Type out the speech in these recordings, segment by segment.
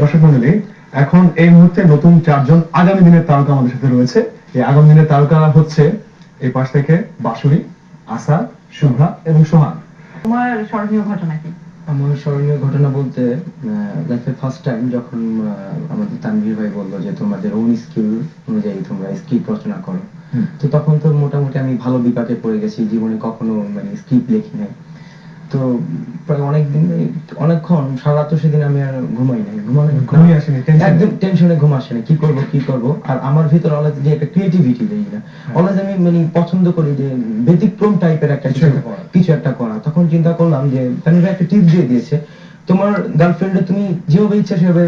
দর্শক মন্ডলী, এখন এই মুহূর্তে নতুন চারজন আগামী দিনের তারকা আমাদের সাথে রয়েছে। এই আগামী দিনের তারকারা হচ্ছে এই পাশ থেকে বাঁশুরি, আসাদ, শুভ্রা এবং সোহান। তোমার স্মরণীয় ঘটনা কি? আমার স্মরণীয় ঘটনা বলতে লাইফে ফার্স্ট টাইম যখন আমাদের তানভীর ভাই বললো যে তোমাদের ওন স্কিল অনুযায়ী তোমরা স্ক্রিপ্ট রচনা করো, তো তখন তো মোটামুটি আমি ভালো বিপাকে পড়ে গেছি, জীবনে কখনো মানে স্ক্রিপ্ট লিখি নাই। তো প্রায় অনেকক্ষণ সারা রাত সেদিন আমি আর ঘুমাই নাই, ঘুমিয়ে আসেনি, একদম টেনশনে ঘুম আসে না, কি করব। আর আমার ভিতর অলরেডি যে একটা ক্রিয়েটিভিটি দেই না, অলরেডি আমি মানে পছন্দ করি যে ব্যতিক্রম টাইপের একটা কিছু একটা করা। তখন চিন্তা করলাম যে তানভীর ভাই একটা টিপ দিয়ে দিয়েছে, তোমার গার্লফ্রেন্ডে তুমি যেভাবে ইচ্ছা সেভাবে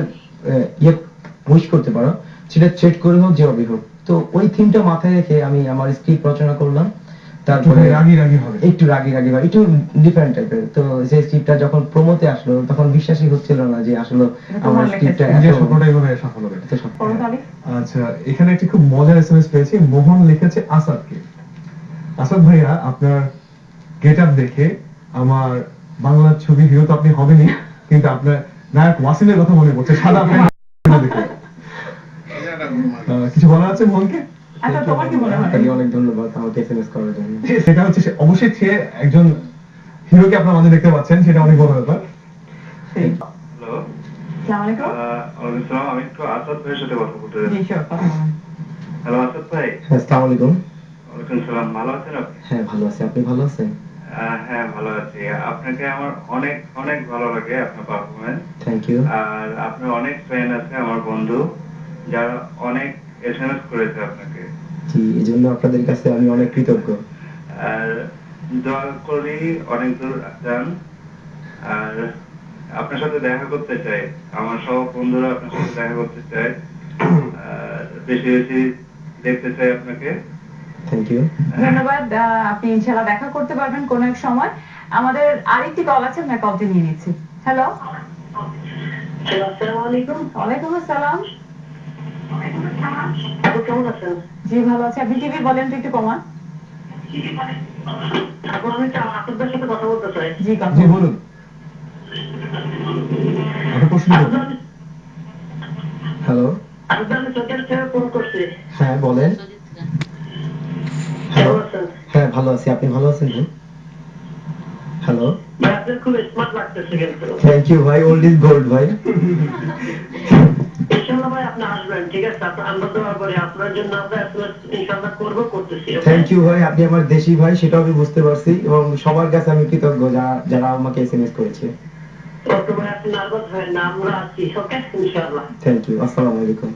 উইশ করতে পারো, সেটা সেট করে হোক যেভাবে হোক। তো ওই থিমটা মাথায় রেখে আমি আমার স্ক্রিপ্ট রচনা করলাম। তারপরে একটু রাগি হয়, একটু ডিফারেন্ট টাইপের। তো সেই স্ক্রিপ্টটা যখন প্রমোতে আসলো তখন বিশ্বাসই হচ্ছিল না যে আসলে আমার স্ক্রিপ্টটা সফল হবে। আচ্ছা, এখানে একটি খুব মজার এসএমএস পেয়েছি। মোহন লিখেছে আসাদকে। আসাদ ভাইয়া, আপনার গেটআপ দেখে আমার বাংলা ছবি হিরো তো আপনি হবেনই, কিন্তু আপনার নায়ক ওয়াসিমের কথা মনে পড়ছে সাদা দেখে। কিছু বলার আছে মোহনকে? আচ্ছা, তোমার কি মনে হয়? অনেক ধন্যবাদ আমাকে এসএমএস করার জন্য। সেটা হচ্ছে অবশ্যই সে একজন হিরোকে আপনার মাঝে দেখতে পাচ্ছেন, সেটা অনেক বড় ব্যাপার। হ্যালো, আসসালামু আলাইকুম। ওয়ালাইকুম আসসালাম। আমি একটু আসাদ ভাইয়ের সাথে কথা বলতে চাই। জি স্যার, কথা বলুন। হ্যালো আসাদ ভাই। আসসালামু আলাইকুম। ওয়ালাইকুম সালাম। ভালো আছেন আপনি? হ্যাঁ ভালো আছি, আপনি ভালো আছেন? হ্যাঁ ভালো আছি। আপনাকে আমার অনেক অনেক ভালো লাগে আপনার পারফরমেন্স। Thank you. আর আপনার অনেক ফ্যান আছে আমার বন্ধু, যারা অনেক এসএমএস করেছে আপনাকে। জি, এজন্য আপনাদের কাছে আমি অনেক কৃতজ্ঞ। আর দয়া করি অনেক দূর যান। আর আপনার সাথে দেখা করতে চাই, আমার সব বন্ধুরা আপনার সাথে দেখা করতে চাই, বেশি বেশি দেখতে চাই আপনাকে। থ্যাংক ইউ, ধন্যবাদ। আপনি ইনশাআল্লাহ দেখা করতে পারবেন কোনো এক সময়। আমাদের আরেকটি কল আছে, আমরা কলটি নিয়ে নিচ্ছি। হ্যালো, আসসালামু আলাইকুম। ওয়ালাইকুম আসসালাম। আপু কেমন আছেন? জি ভালো আছি। আপনি টিভি ভলিউম একটু কমান। আপু আমি আপনাদের সাথে কথা বলতে চাই। জি বলুন। হ্যালো, আমি চোখের থেকে ফোন করছি। হ্যাঁ বলেন। কেমন আছেন? হ্যাঁ ভালো আছি, আপনি ভালো আছেন? হ্যালো, ভাই আপনি খুব স্মার্ট লাগতেছে কিন্তু। থ্যাংক ইউ ভাই, ওল্ড ইজ গোল্ড ভাই। ইনশাআল্লাহ ভাই আপনি আসবেন, ঠিক আছে? আমরা দোয়া করি আপনার জন্য, আমরা ইনশাআল্লাহ করতেছি। থ্যাংক ইউ ভাই, আপনি আমার দেশি ভাই সেটাও আমি বুঝতে পারছি, এবং সবার কাছে আমি কৃতজ্ঞ যারা আমাকে এসএমএস করেছে। ওকে ভাই, আপনি নার্ভাস হবেন না, আমরা আছি। ওকে ইনশাআল্লাহ। থ্যাংক ইউ, আসসালামু আলাইকুম।